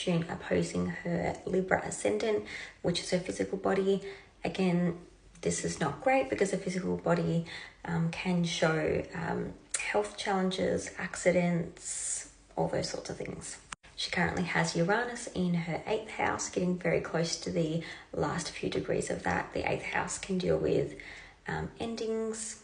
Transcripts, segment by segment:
Neptune opposing her Libra ascendant, which is her physical body. Again, this is not great because the physical body can show health challenges, accidents, all those sorts of things. She currently has Uranus in her 8th house, getting very close to the last few degrees of that. The 8th house can deal with endings,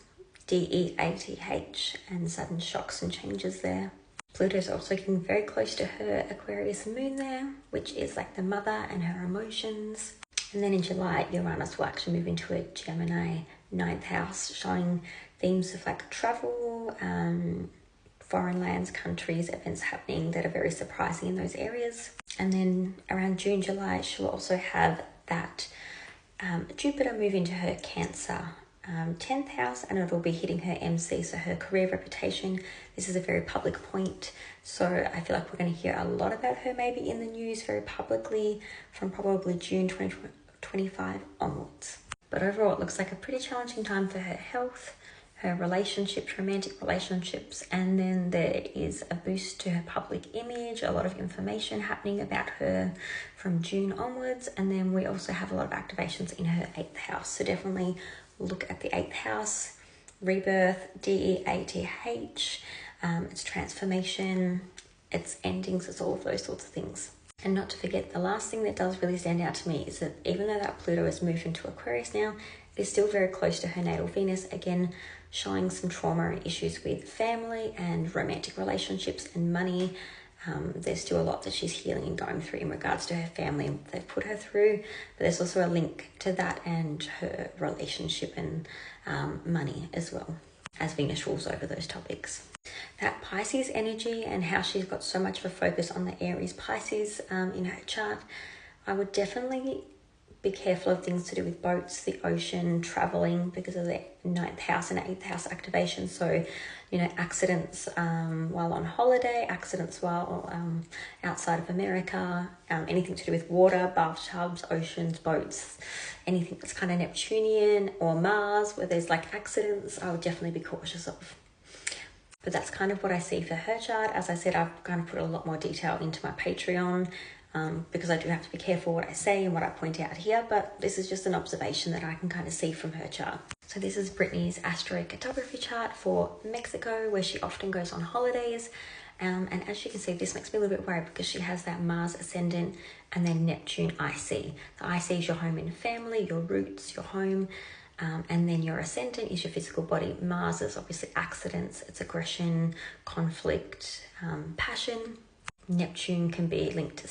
DEATH, and sudden shocks and changes there. Pluto's also getting very close to her Aquarius moon there, which is like the mother and her emotions. And then in July, Uranus will actually move into a Gemini 9th house, showing themes of like travel, foreign lands, countries, events happening that are very surprising in those areas. And then around June, July, she'll also have that Jupiter move into her Cancer 10th house, and it'll be hitting her MC, so her career reputation. This is a very public point, so I feel like we're going to hear a lot about her maybe in the news very publicly from probably June 2025 onwards. But overall, it looks like a pretty challenging time for her health, her relationships, romantic relationships, and then there is a boost to her public image, a lot of information happening about her from June onwards, and then we also have a lot of activations in her 8th house, so definitely look at the 8th house, rebirth, DEATH, it's transformation, it's endings, it's all of those sorts of things. And not to forget, the last thing that does really stand out to me is that even though that Pluto has moved into Aquarius now, it is still very close to her natal Venus, again, showing some trauma and issues with family and romantic relationships and money. There's still a lot that she's healing and going through in regards to her family they've put her through, but there's also a link to that and her relationship and money as well, as Venus rules over those topics. That Pisces energy and how she's got so much of a focus on the Aries Pisces in her chart, I would definitely be careful of things to do with boats, the ocean, traveling, because of the 9th house and 8th house activation. So, you know, accidents while on holiday, accidents while outside of America, anything to do with water, bathtubs, oceans, boats, anything that's kind of Neptunian or Mars where there's like accidents, I would definitely be cautious of. But that's kind of what I see for her chart. As I said, I've kind of put a lot more detail into my Patreon because I do have to be careful what I say and what I point out here, but this is just an observation that I can kind of see from her chart. So this is Britney's astrocartography chart for Mexico, where she often goes on holidays. And as you can see, this makes me a little bit worried because she has that Mars ascendant and then Neptune IC. The IC is your home and family, your roots, your home. And then your ascendant is your physical body. Mars is obviously accidents, it's aggression, conflict, passion. Neptune can be linked to